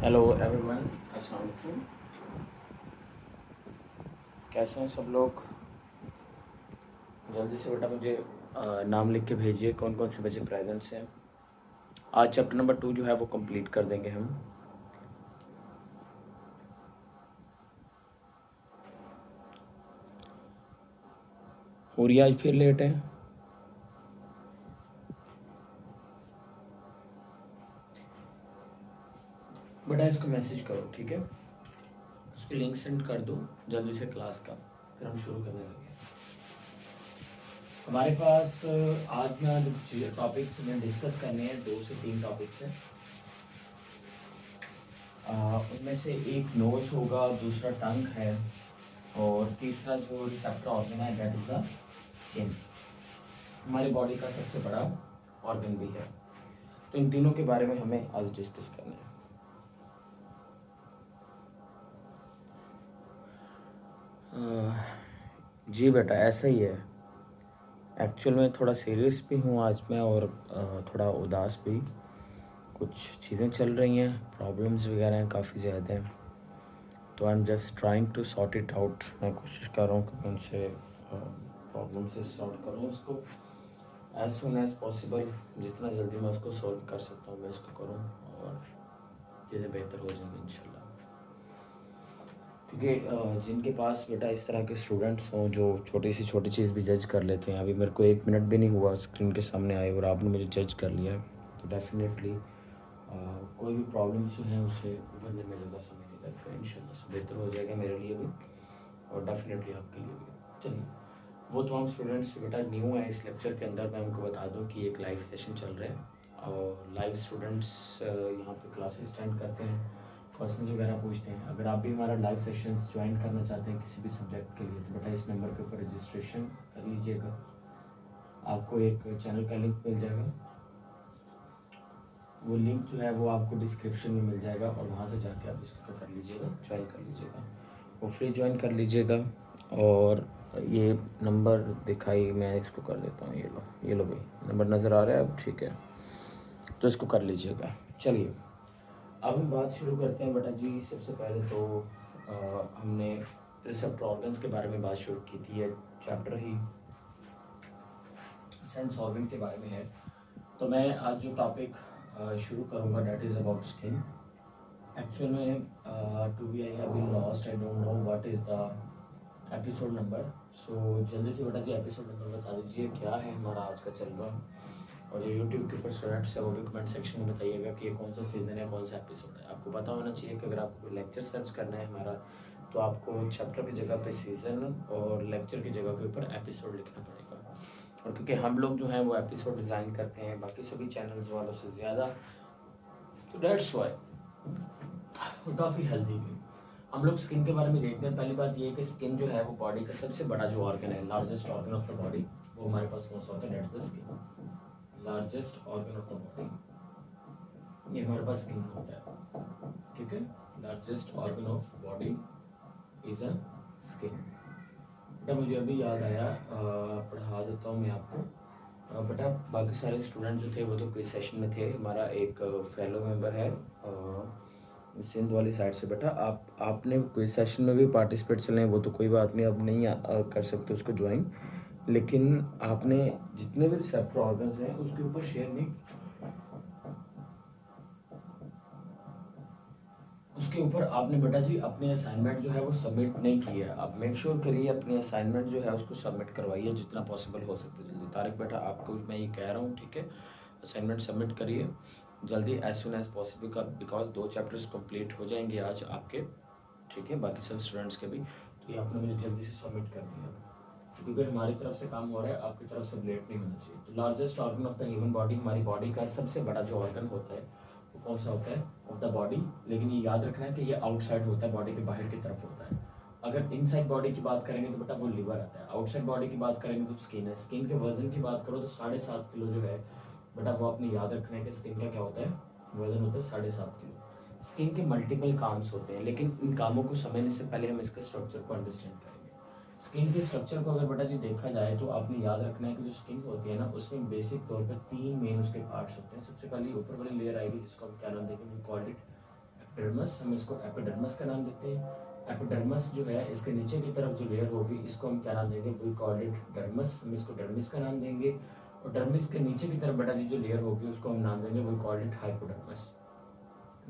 Hello everyone, अस्सलाम वालेकुम। कैसे हैं सब लोग? जल्दी से बेटा मुझे नाम लिख के भेजिए कौन कौन से बच्चे प्रेजेंट्स हैं। आज चैप्टर नंबर 2 जो है वो कंप्लीट कर देंगे हम। हुरिया आज फिर लेट है। बेटा इसको मैसेज करो, ठीक है? उसकी लिंक सेंड कर दो जल्दी से क्लास का, फिर हम शुरू करने लगे। हमारे पास आज ना जो टॉपिक्स में डिस्कस करने हैं 2 से 3 टॉपिक्स हैं। उनमें से एक नोज होगा, दूसरा टंग है और तीसरा जो रिसेप्टर ऑर्गन है दैट इज़ द स्किन। हमारी बॉडी का सबसे बड़ा ऑर्गन भी है। तो इन तीनों के बारे में हमें आज डिस्कस करना है। जी बेटा ऐसा ही है। एक्चुअल में थोड़ा सीरियस भी हूँ आज मैं और थोड़ा उदास भी। कुछ चीज़ें चल रही हैं, प्रॉब्लम्स वगैरह हैं काफ़ी ज़्यादा हैं, तो I am just trying to sort it out. मैं कोशिश कर रहा हूँ कि उनसे प्रॉब्लम से सॉल्व करूँ उसको एज सुन एज पॉसिबल। जितना जल्दी मैं उसको सॉल्व कर सकता हूँ मैं इसको करूँ और चीज़ें बेहतर हो जाएंगी इंशाल्लाह। क्योंकि जिनके पास बेटा इस तरह के स्टूडेंट्स हों जो छोटी सी छोटी चीज़ भी जज कर लेते हैं, अभी मेरे को 1 मिनट भी नहीं हुआ स्क्रीन के सामने आए और आपने मुझे जज कर लिया, तो डेफिनेटली कोई भी प्रॉब्लम जो है उससे उभरने में ज़्यादा समय नहीं लगेगा। इंशाल्लाह से बेहतर हो जाएगा मेरे लिए भी और डेफिनेटली आपके लिए भी। चलिए, वो तमाम स्टूडेंट्स बेटा न्यू है इस लेक्चर के अंदर, मैं उनको बता दूं कि एक लाइव सेशन चल रहा है और लाइव स्टूडेंट्स यहाँ पे क्लासेस अटेंड करते हैं, क्वेश्चंस वगैरह पूछते हैं। अगर आप भी हमारा लाइव सेशंस ज्वाइन करना चाहते हैं किसी भी सब्जेक्ट के लिए तो बेटा इस नंबर के ऊपर रजिस्ट्रेशन कर लीजिएगा। आपको एक चैनल का लिंक मिल जाएगा, वो लिंक जो है वो आपको डिस्क्रिप्शन में मिल जाएगा और वहाँ से जाके आप इसको कर लीजिएगा, ज्वाइन कर लीजिएगा। वो फ्री ज्वाइन कर लीजिएगा और ये नंबर दिखाई मैं इसको कर देता हूँ। ये लो भाई, नंबर नज़र आ रहा है अब? ठीक है, तो इसको कर लीजिएगा। चलिए अब हम बात शुरू करते हैं बेटा जी। सबसे पहले तो हमने रिसेप्टर ऑर्गन्स के बारे में बात शुरू की थी। ये चैप्टर ही सेंस ऑर्गन के बारे में है। तो मैं आज जो टॉपिक शुरू करूँगा that is about skin. Actual में to be I have been lost, I don't know what is the episode number. So जल्दी से बेटा जी एपिसोड नंबर बता दीजिए क्या है हमारा आज का चल रहा। और जो यूट्यूब के ऊपर स्टूडेंट्स है वो भी कमेंट सेक्शन में बताइएगा कि ये कौन सा सीज़न है, कौन सा एपिसोड है। आपको पता होना चाहिए कि अगर आपको कोई लेक्चर सर्च करना है हमारा तो आपको चैप्टर की जगह पे सीज़न और लेक्चर की जगह के ऊपर एपिसोड लिखना पड़ेगा। और क्योंकि हम लोग जो हैं वो एपिसोड डिज़ाइन करते हैं बाकी सभी चैनल्स वालों से ज़्यादा, तो डेट्स वाई और काफ़ी हेल्दी भी। हम लोग स्किन के बारे में देखते हैं। पहली बात ये है कि स्किन जो है वो बॉडी का सबसे बड़ा जो ऑर्गन है, largest organ of the body, वो हमारे पास कौन सा होता है? That's the skin. Largest organ of the body ये हमारे पास स्किन होता है, ठीक है? Largest organ of body is a skin. बेटा मुझे अभी याद आया, पढ़ा देता हूँ मैं आपको। बेटा बाकी सारे स्टूडेंट जो थे वो तो क्विज सेशन में थे। हमारा एक फेलो मेंबर है सिंध वाली साइड से। बेटा आपने क्विज सेशन में भी पार्टिसिपेट चले हैं, वो तो कोई बात नहीं, आप नहीं कर सकते उसको ज्वाइन, लेकिन आपने जितने भी रिसेप्टर ऑर्गन्स हैं उसके ऊपर शेयर नहीं, उसके ऊपर आपने बेटा जी अपने असाइनमेंट जो है वो सबमिट नहीं किया है। आप मेक श्योर करिए अपने असाइनमेंट जो है उसको सबमिट करवाइए जितना पॉसिबल हो सकता है जल्दी। तारिक बेटा आपको मैं ये कह रहा हूँ, ठीक है? असाइनमेंट सबमिट करिए जल्दी एज सुन एज पॉसिबल का, बिकॉज 2 चैप्टर्स कंप्लीट हो जाएंगे आज आपके, ठीक है? बाकी सब स्टूडेंट्स के भी। तो ये आपने मुझे जल्दी से सबमिट कर दिया क्योंकि हमारी तरफ से काम हो रहा है, आपकी तरफ से लेट नहीं होना चाहिए। तो largest organ of the human body, हमारी बॉडी का सबसे बड़ा जो ऑर्गन होता है वो कौन सा होता है? Of the body. लेकिन ये याद रखना है कि ये आउटसाइड होता है, बॉडी के बाहर की तरफ होता है। अगर इनसाइड बॉडी की बात करेंगे तो बेटा वो लिवर आता है। आउटसाइड बॉडी की बात करेंगे तो स्किन है। स्किन के वजन की बात करो तो 7.5 किलो जो है बेटा वो आपने याद रखना है कि स्किन का क्या होता है? वजन होता है 7.5 किलो। स्किन के मल्टीपल काम्स होते हैं, लेकिन इन कामों को समझने से पहले हम इसके स्ट्रक्चर को अंडरस्टैंड करेंगे। स्किन के स्ट्रक्चर को अगर बेटा जी देखा जाए तो आपने याद रखना है कि जो स्किन होती है ना उसमें बेसिक तौर पर 3 मेन उसके पार्ट्स होते हैं। सबसे पहले ऊपर वाली लेयर आएगी जिसको हम क्या नाम देंगे? वी कॉल्ड इट डर्मस, हम इसको एपिडर्मस का नाम देते हैं। एपिडर्मस जो है इसके नीचे की तरफ जो लेयर होगी इसको हम क्या नाम देंगे, वी कॉल इट डर्मस, हम इसको डर्मिस का नाम देंगे। और डर्मिस के नीचे की तरफ बेटा जी जो लेयर होगी उसको हम नाम देंगे, we call it hypodermis.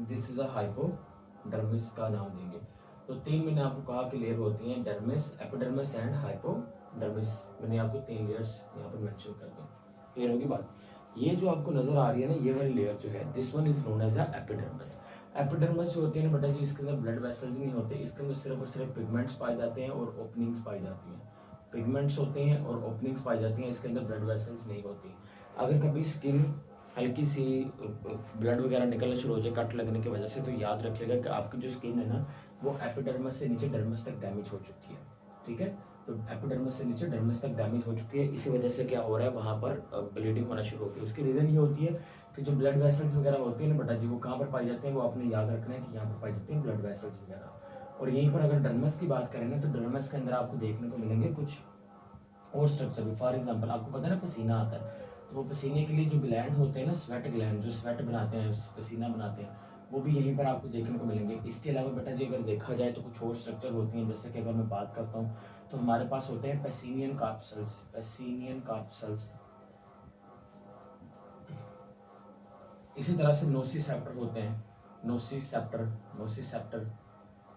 This is a hypodermis का नाम देंगे। तो तीन मैंने आपको कहा कि लेयर होती हैं, डर्मिस, एपिडर्मिस एंड हाइपोडर्मिस। मैंने आपको तीन लेयर्स यहाँ पर मेंशन कर दी। क्लियर होगी बात। ये जो आपको नजर आ रही है ना, ये वाली लेयर जो है, this one is known as a epidermis. Epidermis जो होती है ना बेटा जी, इसके अंदर ब्लड वेसल्स नहीं होते, इसके अंदर सिर्फ और सिर्फ पिगमेंट्स पाए जाते हैं और ओपनिंग्स पाई जाती हैं। पिगमेंट्स होते हैं और ओपनिंग्स पाई जाती हैं, इसके अंदर ब्लड वेसल्स नहीं होती। अगर कभी स्किन हल्की सी ब्लड वगैरह निकलना शुरू हो जाए कट लगने की वजह से, तो याद रखिएगा कि आपकी जो स्किन है ना वो एपिडर्मिस से नीचे डर्मिस तक डैमेज हो चुकी है। ठीक है, तो एपिडर्मिस से नीचे डर्मिस तक डैमेज हो चुकी है। इसी वजह से क्या हो रहा है, वहाँ पर ब्लीडिंग होना शुरू होती है। उसकी रीज़न ये होती है कि जो ब्लड वेसल्स वगैरह होती है ना बेटा जी, वो कहाँ पर पाई जाते हैं, वो आपने याद रखना है कि यहाँ पर पाई जाती हैं ब्लड वेसल्स वगैरह। और यहीं पर अगर डर्मिस की बात करें ना, तो डर्मिस के अंदर आपको देखने को मिलेंगे कुछ और स्ट्रक्चर भी। फॉर एग्जाम्पल आपको पता है ना पसीना आता है, तो वो पसीने के लिए जो ग्लैंड होते हैं ना, स्वेट ग्लैंड, जो स्वेट बनाते हैं, पसीना बनाते हैं, वो भी यहीं पर आपको देखने को मिलेंगे। इसके अलावा बेटा जी अगर देखा जाए तो कुछ और स्ट्रक्चर होती हैं, जैसे कि अगर मैं बात करता हूँ तो हमारे पास होते हैं पेसिनियन कार्पसल्स। पेसिनियन कार्पसल्स, इसी तरह से नोसिसेप्टर होते हैं, नोसिसेप्टर, नोसिसेप्टर।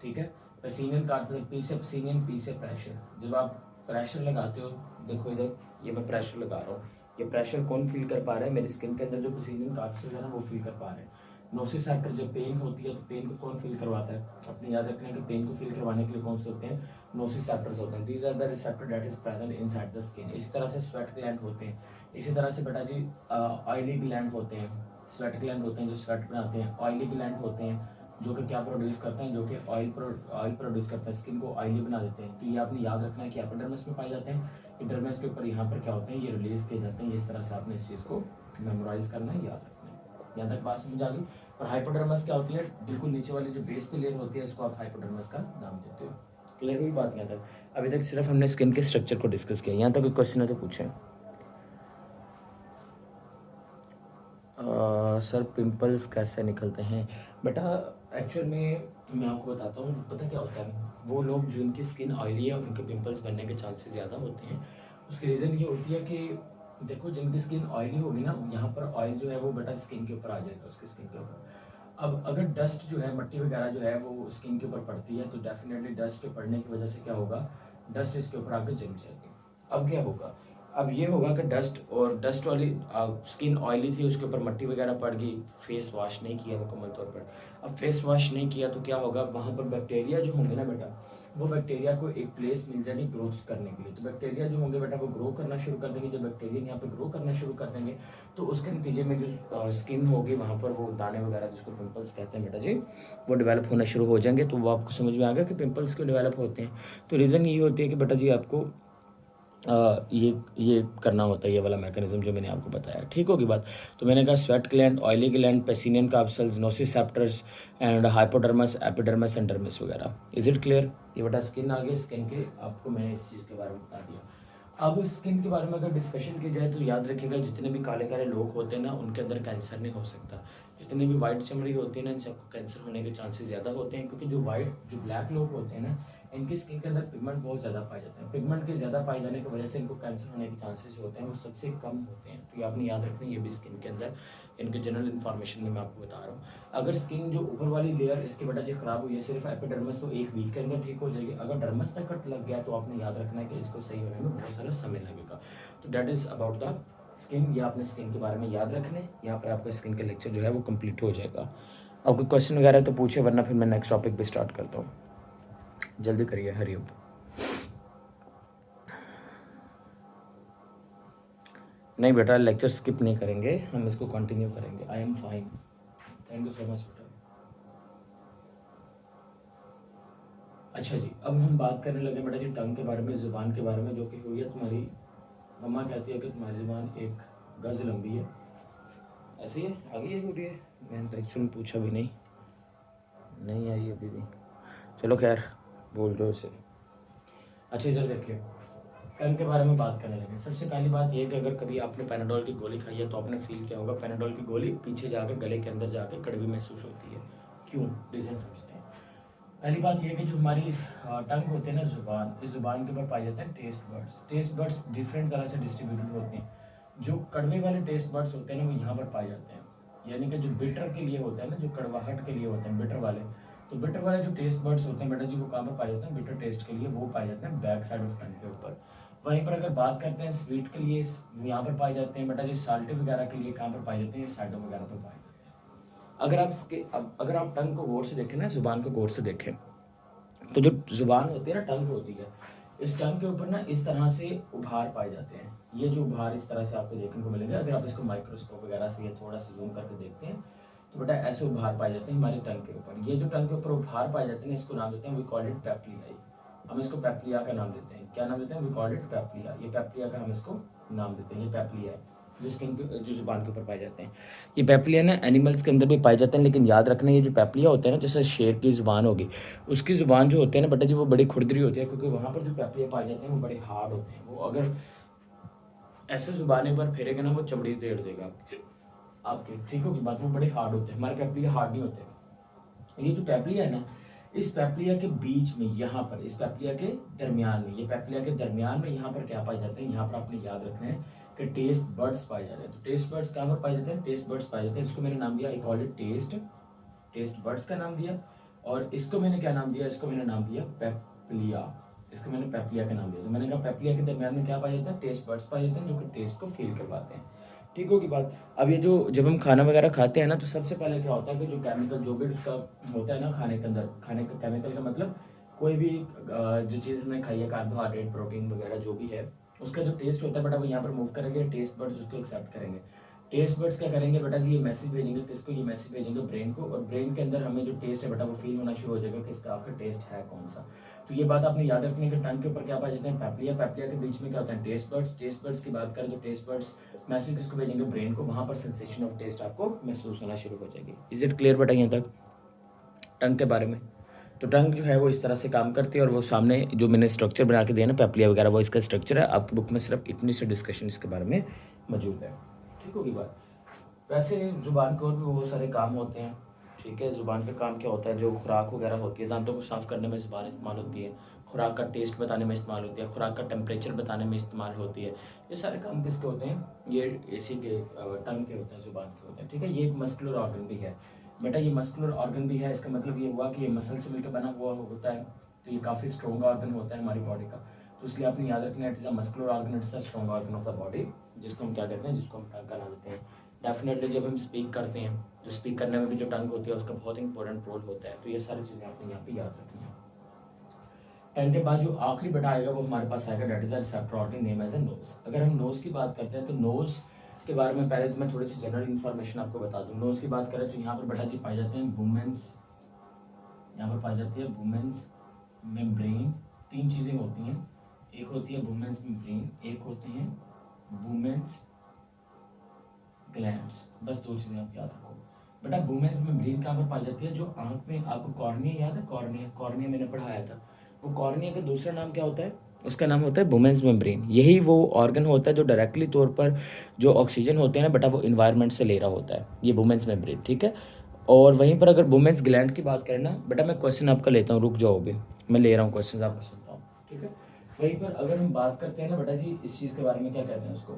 ठीक है, पेसिनियन कार्पसल, पी से पेसिनियन, पी से प्रेशर। जब आप प्रेशर लगाते हो, देखो इधर ये मैं प्रेशर लगा रहा हूँ, ये प्रेशर कौन फील कर पा रहा है, मेरी स्किन के अंदर जो पेसिनियन कार्पसल है ना वो फील कर पा रहे हैं। नोसिसेप्टर, जब पेन होती है तो पेन को कौन फील करवाता है, अपने याद रखना है कि पेन को फील करवाने के लिए कौन से होते हैं, नोसिसेप्टर्स होते हैं। These are the receptor that is present inside the skin. इसी तरह से स्वेट ग्लैंड होते हैं। इसी तरह से बेटा जी ऑयली ग्लैंड होते हैं, स्वेट ग्लैंड होते हैं जो स्वेट बनाते हैं। ऑयली ग्लैंड होते हैं जो कि क्या प्रोड्यूस करते हैं, जो कि ऑयल प्रोड्यूस करते हैं, स्किन को ऑयली बना देते हैं। तो ये आपने याद रखना है कि एपिडर्मिस में पाए जाते हैं। एपिडर्मिस के ऊपर यहाँ पर क्या होते हैं, ये रिलीज किए जाते हैं। इस तरह से आपने इस चीज़ को मेमोराइज करना है, याद रखना है। यहाँ तक बात समझ आ गई। और हाइपोडर्मस क्या होती है, बिल्कुल नीचे वाली जो बेस पे लेयर होती है उसको आप हाइपोडर्मस का नाम देते हो। क्लियर हुई बात यहाँ तक। अभी तक सिर्फ हमने स्किन के स्ट्रक्चर को डिस्कस किया। यहाँ तक कोई क्वेश्चन है तो पूछें। सर पिंपल्स कैसे निकलते हैं बेटा, एक्चुअल में मैं आपको बताता हूँ। पता क्या होता है, वो लोग जिनकी स्किन ऑयली है उनके पिंपल्स बनने के चांसेस ज़्यादा होते हैं। उसकी रीज़न ये होती है कि देखो जिनकी स्किन ऑयली होगी ना, यहाँ पर ऑयल जो है वो बेटा स्किन के ऊपर आ जाएगा, उसकी स्किन के ऊपर। अब अगर डस्ट जो है, मट्टी वगैरह जो है वो स्किन के ऊपर पड़ती है, तो डेफिनेटली डस्ट के पड़ने की वजह से क्या होगा, डस्ट इसके ऊपर आकर जम जाएगी। अब क्या होगा, अब ये होगा कि डस्ट वाली स्किन ऑयली थी, उसके ऊपर मट्टी वगैरह पड़ गई, फेस वॉश नहीं किया मुकम्मल तौर पर। अब फेस वॉश नहीं किया तो क्या होगा, वहाँ पर बैक्टीरिया जो होंगे ना बेटा, वो बैक्टीरिया को एक प्लेस मिल जाएगी ग्रोथ करने के लिए। तो बैक्टीरिया जो होंगे बेटा वो ग्रो करना शुरू कर देंगे। जब बैक्टीरिया यहाँ पे ग्रो करना शुरू कर देंगे तो उसके नतीजे में जो स्किन होगी वहाँ पर वो दाने वगैरह जिसको पिंपल्स कहते हैं बेटा जी, वो डेवलप होना शुरू हो जाएंगे। तो वो आपको समझ में आ गया कि पिंपल्स क्यों डेवलप होते हैं। तो रीज़न ये होती है कि बेटा जी आपको ये करना होता है, ये वाला मैकेनिज्म जो मैंने आपको बताया। ठीक होगी बात। तो मैंने कहा sweat gland, oily gland, Pacinian corpuscles, nociceptors and hypodermis, epidermis and dermis वगैरह। Is it clear. ये बेटा स्किन आ गई, स्किन के आपको मैंने इस चीज़ के बारे में बता दिया। अब स्किन के बारे में अगर डिस्कशन की जाए तो याद रखिएगा जितने भी काले काले लोग होते हैं ना उनके अंदर कैंसर नहीं हो सकता। जितनी भी वाइट चमड़ी होती है ना इन सबको कैंसर होने के चांसेस ज़्यादा होते हैं, क्योंकि जो ब्लैक लोग होते हैं ना इनकी स्किन के अंदर पिगमेंट बहुत ज़्यादा पाए जाते हैं। पिगमेंट के ज़्यादा पाए जाने की वजह से इनको कैंसर होने के चांसेस जो होते हैं वो सबसे कम होते हैं। तो ये आपने याद रखना है, ये भी स्किन के अंदर इनके जनरल इन्फॉर्मेशन में मैं आपको बता रहा हूँ। अगर स्किन जो ऊपर वाली लेयर इसके बेटा जी खराब हुई है, सिर्फ एपिडर्मिस, तो एक वीक के अंदर ठीक हो जाएगी। अगर डर्मिस तक कट लग गया तो आपने याद रखना है कि इसको सही होने में बहुत सारा समय लगेगा। तो that is about the skin. ये आपने स्किन के बारे में याद रखना है। यहाँ पर आपका स्किन का लेक्चर जो है वो कंप्लीट हो जाएगा। अब कोई क्वेश्चन वगैरह तो पूछे, वरना फिर मैं नेक्स्ट टॉपिक पे स्टार्ट करता हूँ। जल्दी करिए, हरी अप। नहीं बेटा लेक्चर स्किप नहीं करेंगे, हम इसको कंटिन्यू करेंगे। I am fine, thank you so much बेटा। अच्छा जी, अब हम बात करने लगे बेटा जी टंग के बारे में, ज़ुबान के बारे में, जो कि हुई है तुम्हारी मम्मा कहती है कि तुम्हारी ज़ुबान एक गज़ लंबी है। ऐसे ही है, आगे ये हो रही है। मैंने तो एक्चुअली पूछा भी नहीं आई अभी भी। चलो खैर बोल दो इसे। अच्छा इधर देखिए, टंग के बारे में बात करने लगे। सबसे पहली बात ये कि अगर कभी आपने पैनाडोल की गोली खाई है तो आपने फील किया होगा पैनाडोल की गोली पीछे जाकर गले के अंदर जाकर कड़वी महसूस होती है। क्यों, रीज़न समझते हैं। पहली बात यह है कि जो हमारी टंग होती है ना, ज़ुबान, इस ज़ुबान के ऊपर पाए जाते हैं taste buds. Taste buds different तरह से डिस्ट्रीब्यूटेड होते हैं। जो कड़वे वाले टेस्ट बर्ड्स होते हैं ना, वो यहाँ पर पाए जाते हैं, यानी कि जो बिटर के लिए होता है ना, जो कड़वाहट के लिए होते हैं बिटर वाले, तो बिटर वाले जो टेस्ट बर्ड्स होते हैं बेटा जी, वो कहाँ पर पाए जाते हैं, बिटर टेस्ट के लिए वो पाए जाते हैं बैक साइड ऑफ टंग के ऊपर। वहीं पर अगर बात करते हैं स्वीट के लिए, यहाँ पर पाए जाते हैं बेटा जी, साल्टी वगैरह के लिए कहाँ पर पाए जाते हैं, साइडों वगैरह पर पाए जाते हैं। अगर आप टंग को गौर से देखें ना, जुबान को गौर से देखें, तो जो जुबान होती है ना, टंग होती है, इस टंग के ऊपर ना इस तरह से उभार पाए जाते हैं। ये जो उभार इस तरह से आपको देखने को मिलेंगे, अगर आप इसको माइक्रोस्कोप वगैरह से ये थोड़ा सा जूम करके देखते हैं, तो बेटा ऐसे उभार पाए जाते हैं हमारे टंग के ऊपर। ये जो टंग के ऊपर उभार पाए जाते हैं, इसको नाम देते हैं, वी कॉल इट पेप्लिया। हम इसको पेप्लिया का नाम देते हैं। क्या नाम देते हैं, वी कॉल इट पेप्लिया। ये पेप्लिया का हम इसको नाम देते हैं, ये पेप्लिया है जो स्किन के, जो जुबान के ऊपर पाए जाते हैं। ये पेप्लिया ना एनिमल्स के अंदर भी पाए जाते हैं, लेकिन याद रखना ये जो पेप्लिया होता है ना, जैसे शेर की जुबान होगी, उसकी जुबान जो होती है ना बेटा जी, वो बड़ी खुरदरी होती है, क्योंकि वहाँ पर जो पेप्लिया पाए जाते हैं वो बड़े हार्ड होते हैं। वो अगर ऐसे जुबान एक बार फेरेगा ना, वो चमड़ी तोड़ देगा आपके, ठीक होगी बात, वो बड़े हार्ड होते हैं। हमारे पेप्लिया हार्ड नहीं होते। ये जो पेप्लिया है ना, इस पेप्लिया के बीच में, यहाँ पर इस पेप्लिया के दरमियान में, ये पेप्लिया के दरमियान में यहाँ पर क्या पाए जाते हैं, यहाँ पर आपने याद रखना है कि टेस्ट बर्ड्स पाए जाते हैं। तो टेस्ट बर्ड्स कहाँ पर पाए जाते हैं, टेस्ट बर्ड्स पाए जाते हैं। इसको मैंने नाम दिया, I call it taste buds का नाम दिया। और इसको मैंने क्या नाम दिया, इसको मैंने नाम दिया पेप्लिया। इसको मैंने पेप्लिया का नाम दिया। तो मैंने कहा पेप्लिया के दरमियान में क्या पाया जाता है, टेस्ट बर्ड्स पाए जाते हैं, जो कि टेस्ट को फील करवाते हैं। ठीक होगी बात। अब ये जो जब हम खाना वगैरह खाते हैं ना, तो सबसे पहले क्या होता है कि जो केमिकल जो भी उसका होता है ना खाने के अंदर, खाने का केमिकल का मतलब कोई भी जो चीज़ हमने खाई है, कार्बोहाइड्रेट, प्रोटीन वगैरह जो भी है, उसका जो टेस्ट होता है बेटा, वो यहाँ पर मूव करेंगे, टेस्ट बर्ड्स उसको एक्सेप्ट करेंगे। टेस्ट बर्ड्स क्या करेंगे बेटा जी, ये मैसेज भेजेंगे किसको, ये मैसेज भेजेंगे ब्रेन को, और ब्रेन के अंदर हमें जो टेस्ट है बेटा, वो फील होना शुरू हो जाएगा कि इसका आपका टेस्ट है कौन सा। तो ये बात आपने याद रखनी है कि टंग के ऊपर क्या पाए जाते हैं, पेप्लिया। पेप्लिया के बीच में क्या होता है, टेस्ट बर्ड्स। टेस्ट बर्ड्स की बात करें तो टेस्ट बर्ड्स मैसेज किसको भेजेंगे, ब्रेन को, वहाँ पर सेंसेशन ऑफ टेस्ट आपको महसूस होना शुरू हो जाएगी। इज इट क्लियर बेटा यहाँ तक टंग के बारे में? तो टंग जो है वो इस तरह से काम करती है, और वो सामने जो मैंने स्ट्रक्चर बना के दिया ना पेप्लिया वगैरह, वो इसका स्ट्रक्चर है। आपकी बुक में सिर्फ इतनी सी डिस्कशन इसके बारे में मौजूद है। ठीक होगी बात। वैसे ज़ुबान के और भी बहुत सारे काम होते हैं। ठीक है, ज़ुबान का काम क्या होता है, जो खुराक वगैरह होती है, दांतों को साफ़ करने में ज़ुबान इस्तेमाल होती है, खुराक का टेस्ट बताने में इस्तेमाल होती है, खुराक का टेम्परेचर बताने में इस्तेमाल होती है। ये सारे काम किसके होते हैं, ये इसी के टंग के होते हैं, ज़ुबान के होते हैं। ठीक है, ये एक मस्कुलर ऑर्गन भी है बेटा, ये मस्कुलर ऑर्गन भी है। इसका मतलब ये हुआ कि ये मसल से मिलकर बना हुआ होता है, तो ये काफ़ी स्ट्रॉन्ग ऑर्गन होता है हमारी बॉडी का। तो इसलिए आपने याद रखना है, it is a muscular organ, it is a strong organ of the body, जिसको हम क्या कहते हैं, जिसको हम टंग का नाम देते हैं। डेफिनेटली जब हम स्पीक करते हैं, तो स्पीक करने में भी जो टंग होती है उसका बहुत इंपॉर्टेंट रोल होता है। तो ये सारी चीज़ें आपने यहाँ पे याद रखनी है। टंग के बाद जो आखिरी बेटा आएगा वो हमारे पास आएगा, that is a receptor organ name as a nose. अगर हम नोज की बात करते हैं, तो नोज के बारे में पहले तो मैं थोड़ी सी जनरल इन्फॉर्मेशन आपको बता दूं। नोज की बात करें तो यहाँ पर बेटा जी पाए जाते हैं वुमेन्स, यहाँ पर पाई जाती है वुमेन्स मेम्ब्रेन। तीन चीज़ें होती हैं, एक होती है वुमेन्स मेम्ब्रेन, एक होते हैं वुमेन्स ग्लैंड्स। बस दो चीज़ें आप याद रखो बेटा। वुमेन्स मेम्ब्रेन कहाँ पर पाई जाती है, जो आंख में, आपको कॉर्निया याद है, कॉर्निया मैंने पढ़ाया था। वो कॉर्निया का दूसरा नाम क्या होता है, उसका नाम होता है वुमेन्स मेम्ब्रेन। यही वो ऑर्गन होता है जो डायरेक्टली तौर पर जो ऑक्सीजन होते हैं ना बेटा, वो इन्वायरमेंट से ले रहा होता है, ये वुमेन्स मेम्ब्रेन। ठीक है, और वहीं पर अगर वुमेन्स ग्लैंड की बात करें ना बेटा, मैं क्वेश्चन आपका लेता हूँ, रुक जाओ अभी मैं ले रहा हूँ क्वेश्चन आपको सुनता हूँ। ठीक है, वहीं पर अगर हम बात करते हैं ना बेटा जी, इस चीज़ के बारे में क्या कहते हैं उसको,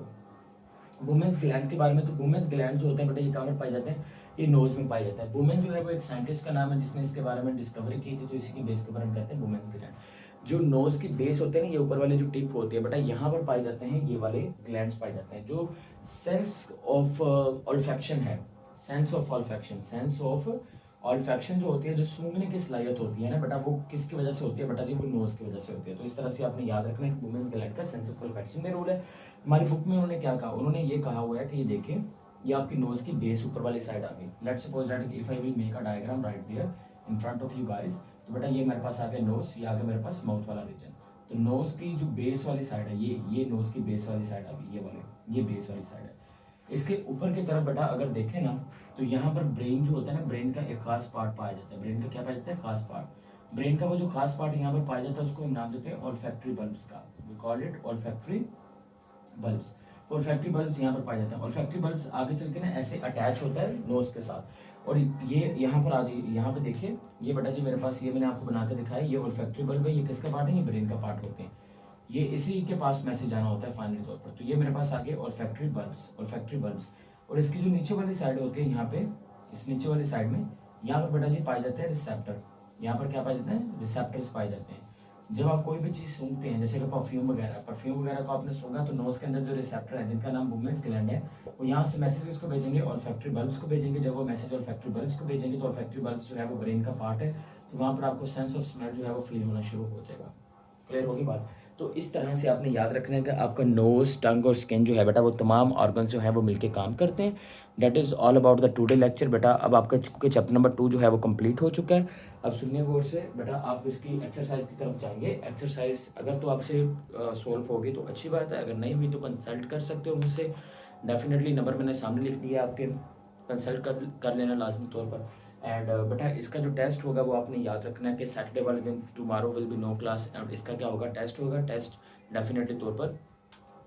वुमेन्स ग्लैंड के बारे में। तो वुमेन्स ग्लैंड जो होते हैं बेटा, ये कहाँ पर पाए जाते हैं, ये नोज में पाए जाता है। वुमेन जो है वो एक साइंटिस्ट का नाम है जिसने इसके बारे में डिस्कवरी की थी, तो इसी की बेस के ऊपर हम कहते हैं वुमेन्स ग्लैंड। जो नोज की बेस होते हैं ना, ये ऊपर वाले जो टिप होती है बेटा, यहाँ पर पाए जाते हैं ये वाले ग्लैंड्स पाए जाते हैं, जो सेंस ऑफ ऑल्फैक्शन है, सेंस ऑफ ऑल्फैक्शन जो होती है, जो सूंघने की सलाहियत होती है ना बेटा, वो किसकी वजह से होती है बेटा जी, वो नोज की वजह से होती है। तो इस तरह से आपने याद रखना है कि वुमेन्स ग्लैंड का सेंस ऑफ ऑल्फैक्शन में रोल है। हमारी बुक में उन्होंने क्या कहा, उन्होंने ये कहा हुआ है कि ये देखें, ये आपकी नोज की बेस ऊपर वाली साइड आ गई। Let's suppose that if I will make a diagram right there in front of you guys, तो बेटा ये मेरे पास आ गया नोज, ये आ गया मेरे पास माउथ वाला रीजन। तो नोज की जो बेस वाली साइड है, ये नोज की बेस वाली साइड आ गई, ये वाले, ये बेस वाली साइड है। इसके ऊपर की तरफ बेटा अगर देखें ना, तो यहाँ पर ब्रेन जो होता है ना, ब्रेन का एक खास पार्ट पाया जाता है। ब्रेन का क्या पाया जाता है, खास पार्ट। ब्रेन का वो जो खास पार्ट यहाँ पर पाया जाता है, उसको हम नाम देते हैं ऑल्फैक्टरी बल्ब्स का, we call it olfactory bulbs. Olfactory bulbs यहाँ पर पाए जाते हैं। ऑल्फैक्टरी बल्ब्स आगे चल के ना ऐसे अटैच होता है नोज के साथ, और ये यहाँ पर आज यहाँ पे देखिए, ये बेटा जी मेरे पास ये मैंने आपको बना के दिखाया, ये ओल्फैक्टरी बल्ब है। ये किसका पार्ट है? ये ब्रेन का पार्ट होते हैं। ये इसी के पास मैसेज जाना होता है फाइनली तौर पर। तो ये मेरे पास आ गए ओल्फैक्टरी बल्ब्स। और इसकी जो नीचे वाली साइड होती है, यहाँ पे इस नीचे वाली साइड में यहाँ पर बेटा जी पाए जाते हैं रिसेप्टर। यहाँ पर क्या पाए जाते हैं? रिसेप्टर्स पाए जाते हैं। जब आप कोई भी चीज़ सूंघते हैं, जैसे कि परफ्यूम वगैरह को आपने सूंघा, तो नोज के अंदर जो रिसेप्टर है जिनका नाम बुमेन्स ग्लैंड है, वो यहाँ से मैसेज किसको भेजेंगे? ओल्फैक्टरी बल्ब्स को भेजेंगे। जब वो मैसेज ओल्फैक्टरी बल्ब्स को भेजेंगे तो ओल्फैक्टरी बल्ब्स जो है वो ब्रेन का पार्ट है, तो वहाँ पर आपको सेंस ऑफ स्मेल जो है वो फील होना शुरू हो जाएगा। क्लियर होगी बात? तो इस तरह से आपने याद रखना है कि आपका नोज, टंग और स्किन जो है बेटा, वो तमाम ऑर्गन जो है वो मिलके काम करते हैं। That is all about the today lecture बेटा। अब आपका चैप्टर नंबर 2 जो है वो कंप्लीट हो चुका है। अब सुनिए गौर से बेटा, आप इसकी एक्सरसाइज की तरफ जाएंगे। एक्सरसाइज अगर तो आपसे सॉल्व होगी तो अच्छी बात है, अगर नहीं हुई तो कंसल्ट कर सकते हो मुझसे। डेफिनेटली नंबर मैंने सामने लिख दिया आपके, कंसल्ट कर लेना लाजमी तौर पर। एंड बेटा इसका जो टेस्ट होगा वो आपने याद रखना है कि सैटरडे वाले दिन tomorrow will be no class. And इसका क्या होगा? टेस्ट होगा। टेस्ट डेफिनेटली तौर पर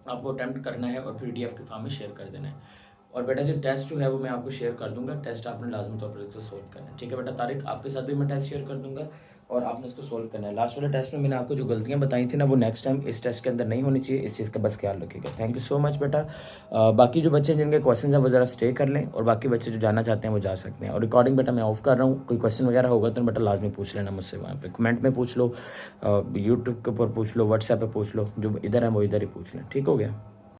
आपको अटैम्प्ट करना है और PDF के फॉर्म में शेयर कर देना है। और बेटा जो टेस्ट जो है वो मैं आपको शेयर कर दूंगा। टेस्ट आपने लाजमी तौर पर इसको सोल्व करना है, ठीक है बेटा? तारिक, आपके साथ भी मैं टेस्ट शेयर कर दूंगा और आपने इसको सोल्व करना है। लास्ट वाले टेस्ट में मैंने आपको जो गलतियां बताई थी ना, वो नेक्स्ट टाइम इस टेस्ट के अंदर नहीं होनी चाहिए। इस चीज़ का बस ख्याल रखिएगा। थैंक यू सो मच बेटा। बाकी जो बच्चे जिनके क्वेश्चन है वो ज़रा स्टे कर लें, और बाकी बच्चे जो जाना चाहते हैं वो जा सकते हैं। और रिकॉर्डिंग बेटा मैं ऑफ कर रहा हूँ। कोई क्वेश्चन वगैरह होगा तो बेटा लाजमी पूछ लेना मुझसे, वहाँ पे कमेंट में पूछ लो, यूट्यूब के ऊपर पूछ लो, व्हाट्सएप पे पूछ लो, जो इधर है वो इधर ही पूछ लें। ठीक हो गया?